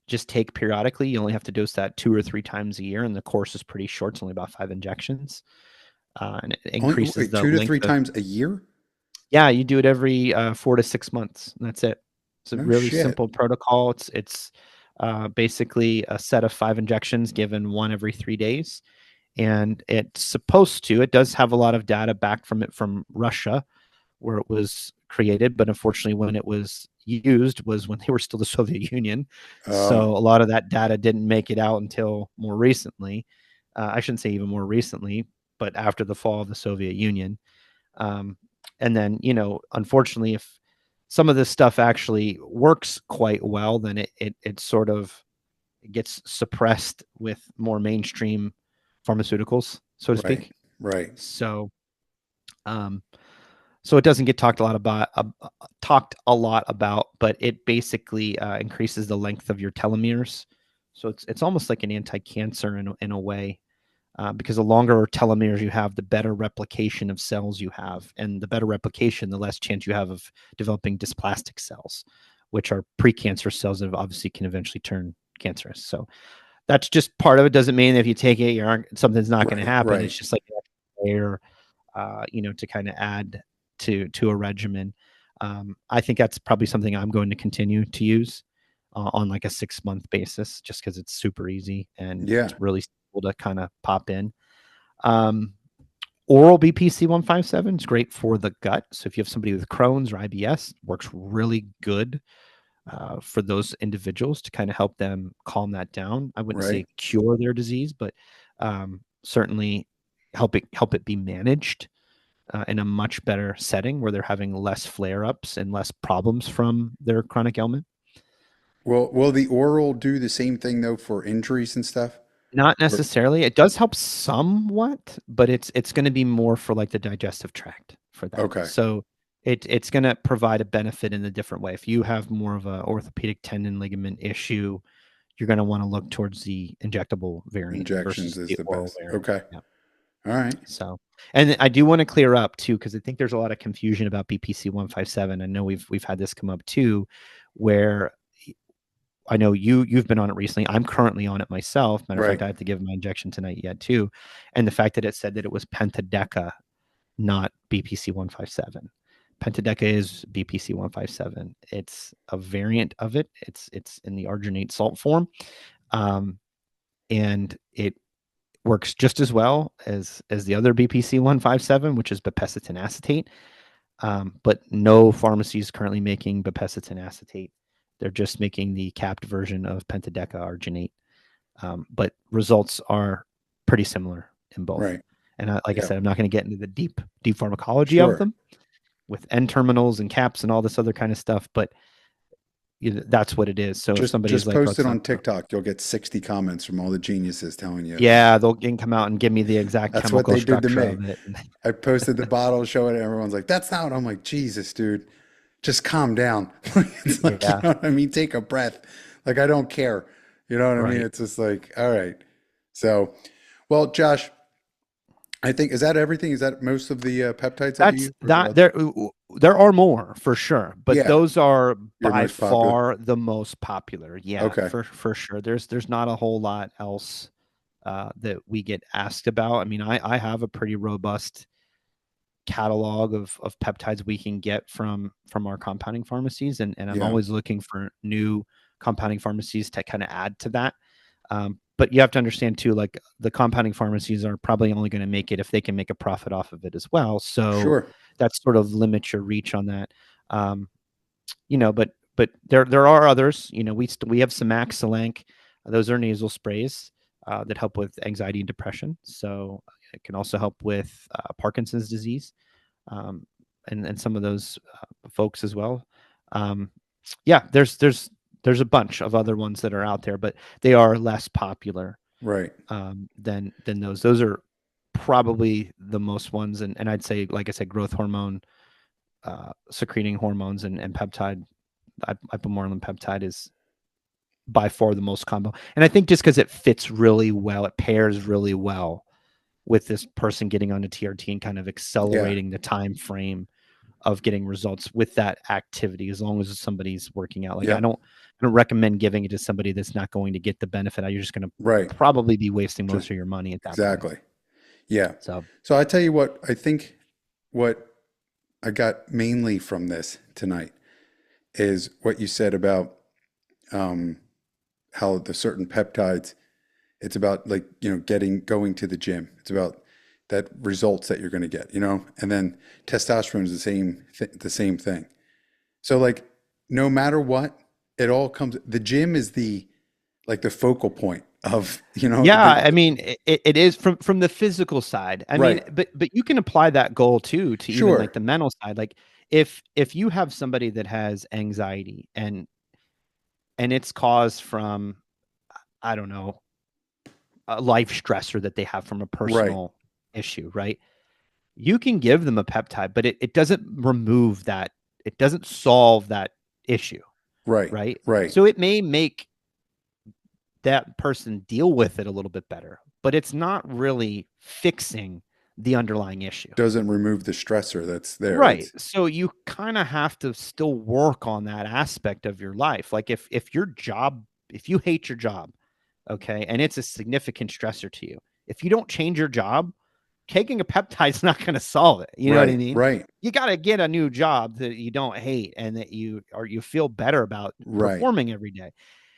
just take periodically. You only have to dose that 2 or 3 times a year, and the course is pretty short. It's only about 5 injections, and it Only increases wait, the two to three length of. times a year? Yeah, you do it every 4 to 6 months. And that's it. It's a No really shit. simple protocol. It's basically a set of 5 injections given one every 3 days, and it's supposed to. It does have a lot of data back from it from Russia, where it was created, but unfortunately, when it was used was when they were still the Soviet Union. Oh, So a lot of that data didn't make it out until more recently. I shouldn't say even more recently, but after the fall of the Soviet Union. Um, and then, you know, unfortunately, if some of this stuff actually works quite well, then it sort of gets suppressed with more mainstream pharmaceuticals, so to right. speak. Right. So, um, so it doesn't get talked a lot about, but it basically increases the length of your telomeres. So it's almost like an anti-cancer in a way, because the longer telomeres you have, the better replication of cells you have, and the better replication, the less chance you have of developing dysplastic cells, which are precancer cells that obviously can eventually turn cancerous. So that's just part of it. Doesn't mean if you take it, something's not going to Right. happen. Right. It's just like a layer, to kind of add to a regimen. I think that's probably something I'm going to continue to use on like a 6 month basis, just because it's super easy and it's Yeah. really simple to kind of pop in. Um, Oral BPC 157 is great for the gut. So if you have somebody with Crohn's or IBS, works really good for those individuals to kind of help them calm that down. I wouldn't say Right. cure their disease, but certainly help it be managed in a much better setting where they're having less flare-ups and less problems from their chronic ailment. Well, will the oral do the same thing though for injuries and stuff? Not Or- necessarily. It does help somewhat, but it's going to be more for like the digestive tract for that. Okay. So it's going to provide a benefit in a different way. If you have more of a orthopedic tendon ligament issue, you're going to want to look towards the injectable variant Injections versus is the the oral best. variant. Okay. Yeah. All right. So, and I do want to clear up too, because I think there's a lot of confusion about BPC 157. I know we've had this come up too, where I know you've been on it recently. I'm currently on it myself. Matter of Right. fact, I have to give my injection tonight yet too. And the fact that it said that it was Pentadeca, not BPC 157. Pentadeca is BPC 157. It's a variant of it. It's in the arginate salt form, and it works just as well as the other BPC 157, which is bepecitin acetate. But no pharmacy is currently making bepecitin acetate. They're just making the capped version of Pentadeca arginate. But results are pretty similar in both. Right. And like I Yeah. said, I'm not going to get into the deep pharmacology of Sure. them with N terminals and caps and all this other kind of stuff, but that's what it is. So if somebody's Just like, post let's it talk on about, TikTok. You'll get 60 comments from all the geniuses telling you. yeah, they'll can come out and give me the exact That's what chemical they did to structure me. of it. I posted the bottle, show it, everyone's like, "That's not." I'm like, "Jesus, dude, just calm down." It's like, you Yeah, know what I mean? Take a breath. Like, I don't care. You know what I mean? right. It's just like, all right. So, well, Josh, I think is that everything? Is that most of the peptides that you That's use, or is there that other? there are more for sure, but Yeah, those are your by most popular. far the most popular. Yeah, Okay. for sure. There's not a whole lot else that we get asked about. I mean, I have a pretty robust catalog of peptides we can get from our compounding pharmacies, and I'm Yeah. always looking for new compounding pharmacies to kind of add to that. But you have to understand too, like the compounding pharmacies are probably only going to make it if they can make a profit off of it as well. So Sure. that sort of limits your reach on that. Um, but there are others. We have Samac, Salank. Those are nasal sprays that help with anxiety and depression. So it can also help with Parkinson's disease, um, and some of those folks as well. Um, yeah, there's a bunch of other ones that are out there, but they are less popular Right. than those. Those are probably the most ones, and I'd say, like I said, growth hormone, secreting hormones, and peptide, ipamorelin peptide is by far the most combo. And I think just because it fits really well, it pairs really well with this person getting onto TRT and kind of Yeah. accelerating the time frame of getting results with that activity, as long as somebody's working out. Like I Yep. don't recommend giving it to somebody that's not going to get the benefit. You're just going to Right. probably be wasting most Just of your money at that point. exactly. Yeah. So So I tell you what, I think what I got mainly from this tonight is what you said about um, how the certain peptides, it's about like, going to the gym. It's about that results that you're going to get, and then testosterone is the same thing. So like, no matter what, it all comes, the gym is like the focal point of, yeah, I mean, it is from the physical side. I mean, right. but you can apply that goal too to even like Sure. the mental side. Like if you have somebody that has anxiety and it's caused from, I don't know, a life stressor that they have from a Right. personal issue, right? You can give them a peptide, but it doesn't remove that. It doesn't solve that issue, Right. right? Right. So it may make that person deal with it a little bit better, but it's not really fixing the underlying issue. Doesn't remove the stressor that's there. Right. It's So you kind of have to still work on that aspect of your life. Like if your job, if you hate your job, okay, and it's a significant stressor to you, if you don't change your job, taking a peptide's not going to solve it. You know what I right. mean? Right. You got to get a new job that you don't hate and that you feel better about Right. performing every day.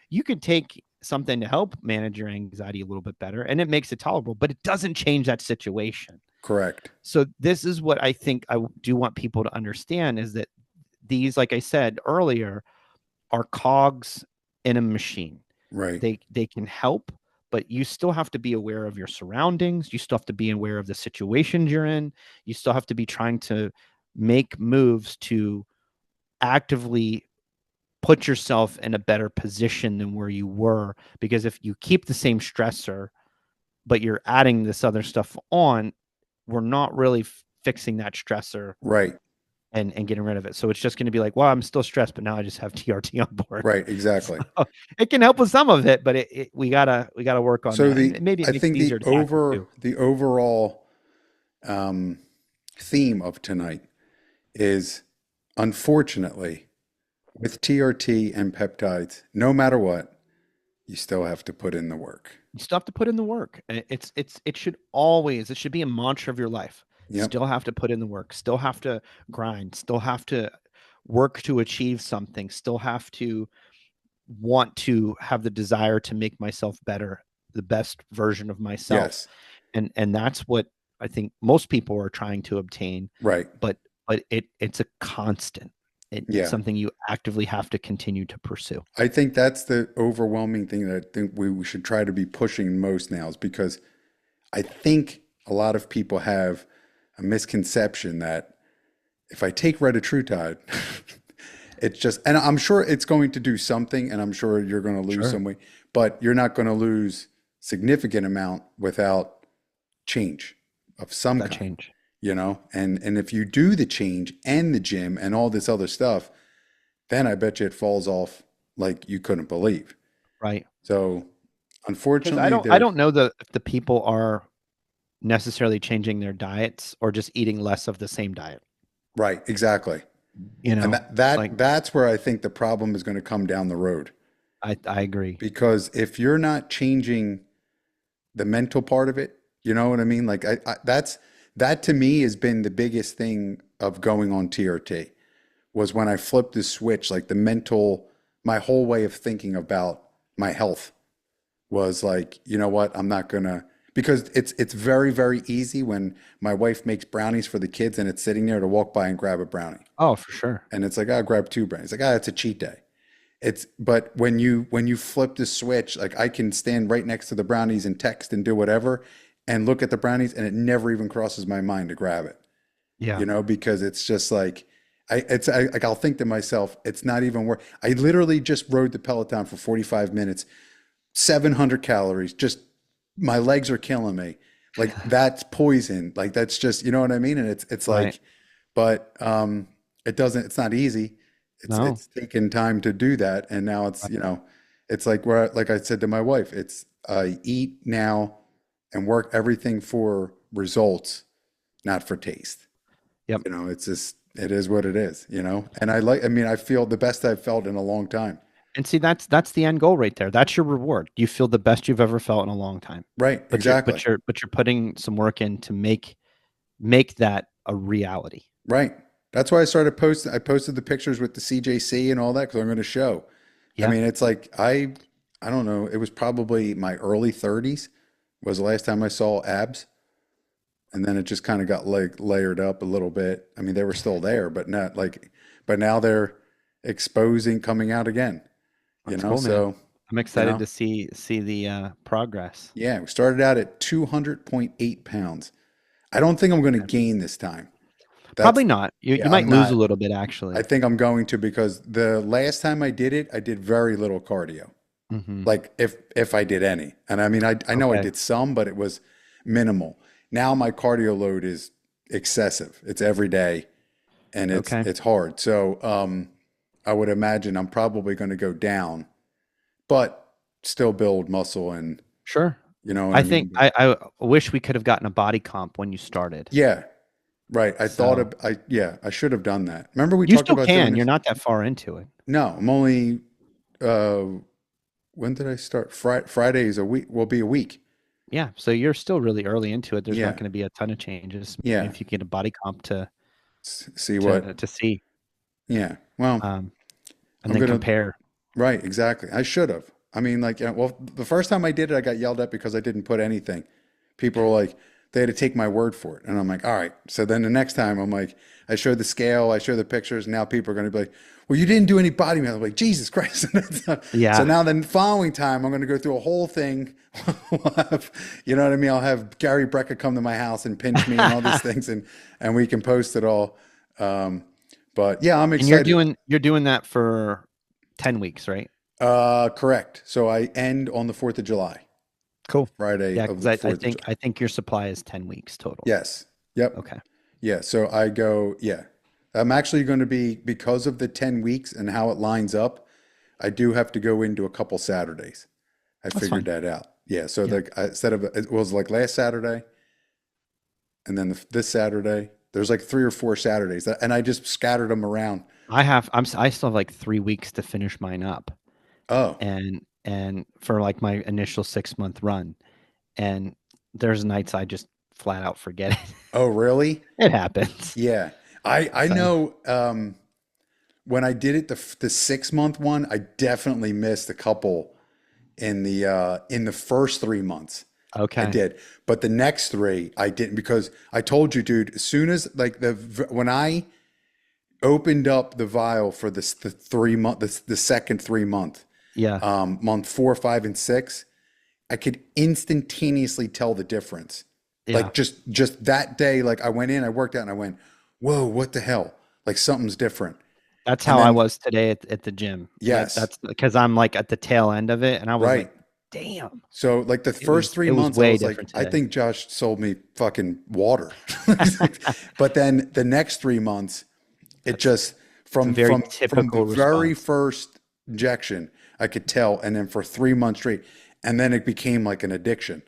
You could take something to help manage your anxiety a little bit better and it makes it tolerable, but it doesn't change that situation. Correct. So this is what I think I do want people to understand is that these, like I said earlier, are cogs in a machine. Right. They can help, but you still have to be aware of your surroundings. You still have to be aware of the situations you're in. You still have to be trying to make moves to actively put yourself in a better position than where you were. Because if you keep the same stressor, but you're adding this other stuff on, we're not really fixing that stressor Right. and getting rid of it. So it's just going to be like, well, I'm still stressed, but now I just have TRT on board. Right. So Exactly. it can help with some of it, but we gotta work on So that, and maybe it I makes it think easier to tackle too. the overall um, theme of tonight is, unfortunately, with TRT and peptides, no matter what, you still have to put in the work. You still have to put in the work. It should be a mantra of your life. Yep. Still have to put in the work. Still have to grind. Still have to work to achieve something. Still have to want to have the desire to make myself better, the best version of myself. Yes. And that's what I think most people are trying to obtain, Right. but it's a constant. It's Yeah. something you actively have to continue to pursue. I think that's the overwhelming thing that I think we should try to be pushing most now, is because I think a lot of people have a misconception that if I take retatrutide, it's just, and I'm sure it's going to do something, and I'm sure you're going to lose Sure. some weight, but you're not going to lose significant amount without change of some That kind, change. And if you do the change and the gym and all this other stuff, then I bet you it falls off like you couldn't believe. Right. So Because unfortunately, I there, don't know if the people are necessarily changing their diets or just eating less of the same diet. right, exactly. You And know, like that's where I think the problem is going to come down the road. I agree. Because if you're not changing the mental part of it, you know what I mean? Like that to me has been the biggest thing of going on TRT, was when I flipped the switch, like the mental, my whole way of thinking about my health was like, you know what? I'm not gonna, because it's very, very easy when my wife makes brownies for the kids and it's sitting there to walk by and grab a brownie. Oh, for sure. And it's like, I'll grab two brownies. Like, it's a cheat day. But when you flip the switch, like I can stand right next to the brownies and text and do whatever and look at the brownies, and it never even crosses my mind to grab it, Yeah. because it's just like like I'll think to myself, it's not even worth. I literally just rode the Peloton for 45 minutes, 700 calories, just my legs are killing me. Like that's poison. Like that's just, you know what I mean? And it's Right. like, but it's not easy. No. It's taken time to do that, and now it's, it's like where, like I said to my wife, it's I eat now and work everything for results, not for taste. Yep. It's just, it is what it is. And I mean, I feel the best I've felt in a long time. And see, that's the end goal right there. That's your reward. You feel the best you've ever felt in a long time. Right, But you're exactly. but you're but you're putting some work in to make that a reality. Right. That's why I posted the pictures with the CJC and all that, because I'm going to show. I Yeah. mean, it's like I don't know, it was probably my early 30s was the last time I saw abs. And then it just kind of got like layered up a little bit. I mean, they were still there, but not like, but now they're exposing, coming out again, That's cool, man. so, I'm you excited know, to see the progress. yeah, we started out at 200.8 pounds. I don't think I'm going to gain this time. Probably That's, not. You yeah, might I'm lose a not. little bit I actually. think I'm going to, because the last time I did it, I did very little cardio. Hmm. Like if I did any. And I mean, I know I Okay. did some, but it was minimal. Now my cardio load is excessive. It's every day, and Okay. it's hard. So I would imagine I'm probably going to go down, but still build muscle, and Sure. you know what I I think mean? But I wish we could have gotten a body comp when you started. yeah, right. So I should have done that. Remember we you talked still about doing can. You're this? not that far into it. No, I'm only uh when did I start? Friday is a week, will be a week. Yeah. So you're still really early into it. There's not Yeah. going to be a ton of changes. Maybe Yeah. if you get a body comp to See to what? to see, Yeah. Well, um, and I'm then gonna, compare. right, exactly. I should have. I mean, like, well, the first time I did it, I got yelled at because I didn't put anything. People were like, they had to take my word for it. And I'm like, all right. So then the next time I'm like, I show the scale, I show the pictures. And now people are going to be like, well, you didn't do any body mass. I'm like, Jesus Christ. So Yeah. now the following time, I'm going to go through a whole thing. We'll have, you know what I mean? I'll have Gary Brecka come to my house and pinch me and all these things, and we can post it all. Um, but yeah, I'm And excited. you're doing that for 10 weeks, right? Correct. So I end on the 4th of July, Cool. Friday Yeah, of because the I 4th of think July. I think your supply is 10 weeks total. Yes. Yep. Okay. Yeah. So I go, yeah. I'm actually going to be, because of the 10 weeks and how it lines up, I do have to go into a couple Saturdays. I That's figured fine. that out. Yeah. So Yeah. like instead of, it was like last Saturday and then this Saturday, there's like 3 or 4 Saturdays and I just scattered them around. I still have like 3 weeks to finish mine up, Oh, and for like my initial 6 month run, and there's nights I just flat out forget it. oh, really? It happens. Yeah. I So know, when I did it, the 6 month one, I definitely missed a couple in the first 3 months. I okay. did, but the next three I didn't because I told you, dude. As soon as like when I opened up the vial for this the 3 month the second 3 month Yeah. month 4, 5, and 6, I could instantaneously tell the difference. Yeah. Like just that day, like I went in, I worked out, and I went, whoa, what the hell? Like something's different. That's And how I then was today at the gym. yes, That's because I'm like at the tail end of it, and I was right. like, damn, So like the first three it was months, I way was like, different I today. think Josh sold me fucking water. But then the next 3 months, it That's just it's a very from the typical very response. first injection, I could tell, and then for 3 months straight, and then it became like an addiction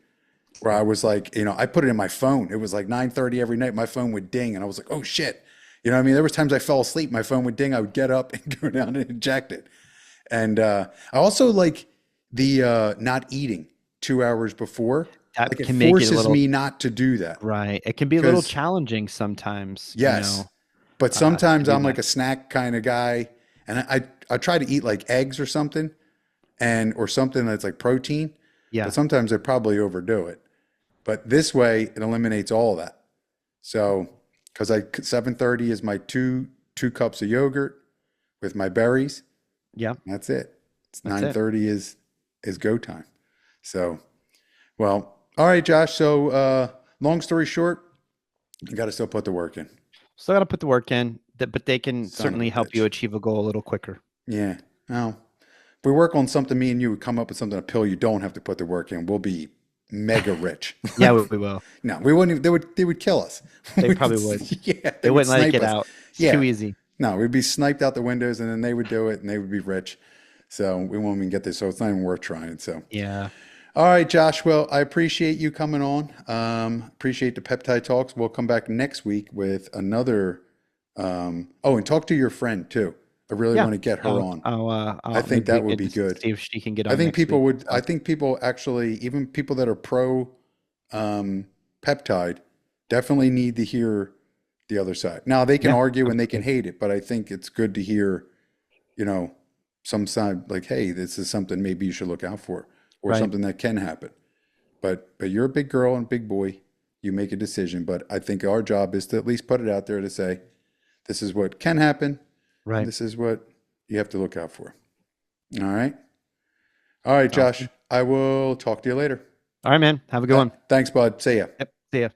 where I Yep. was like, I put it in my phone. It was like 9:30 every night. My phone would ding, and I was like, oh shit. You know what I mean? There was times I fell asleep, my phone would ding. I would get up and go down and inject it. And I also like the not eating 2 hours before. Like That it can make it a forces little me not to do that right. It can be a little because challenging sometimes, yes, but to sometimes do I'm like that. a snack kind of guy, and I try to eat like eggs or something, and or something that's like protein, but Yeah. sometimes I probably overdo it. But this way, it eliminates all of that. So because I 7:30 is my two cups of yogurt with my berries. Yeah. That's it. It's That's it. 9:30 is go time. So, well, all right, Josh. So, long story short, you got to still put the work in. Still got to put the work in, but they can Son of a certainly help you bitch. achieve a goal a little quicker. Yeah. Well, if we work on something, me and you would come up with something, a pill you don't have to put the work in. We'll be mega rich. Yeah, we will. No, we wouldn't. They would kill us. They probably would. Yeah, they They would wouldn't let it snipe get us. out. It's too Yeah. easy. No, we'd be sniped out the windows, and then they would do it, and they would be rich. So we won't even get this. So it's not even worth trying. So. Yeah. All right, Josh. Well, I appreciate you coming on. Appreciate the peptide talks. We'll come back next week with another. Oh, and talk to your friend too. I really Yeah. want to get her on. I think Maybe we that would be could good. see if she can get I on think next people week. would. I So, think people actually, even people that are pro peptide, definitely need to hear the other side. Now they can yeah, argue and they can absolutely. hate it, but I think it's good to hear, you know, some side like, hey, this is something maybe you should look out for, or Right. something that can happen. But you're a big girl and big boy. You make a decision. But I think our job is to at least put it out there to say, this is what can happen, and Right. this is what you have to look out for. All right. All right, Sounds Josh. good. I will talk to you later. All right, man. Have a good one. Thanks, bud. See ya. Yep. See ya.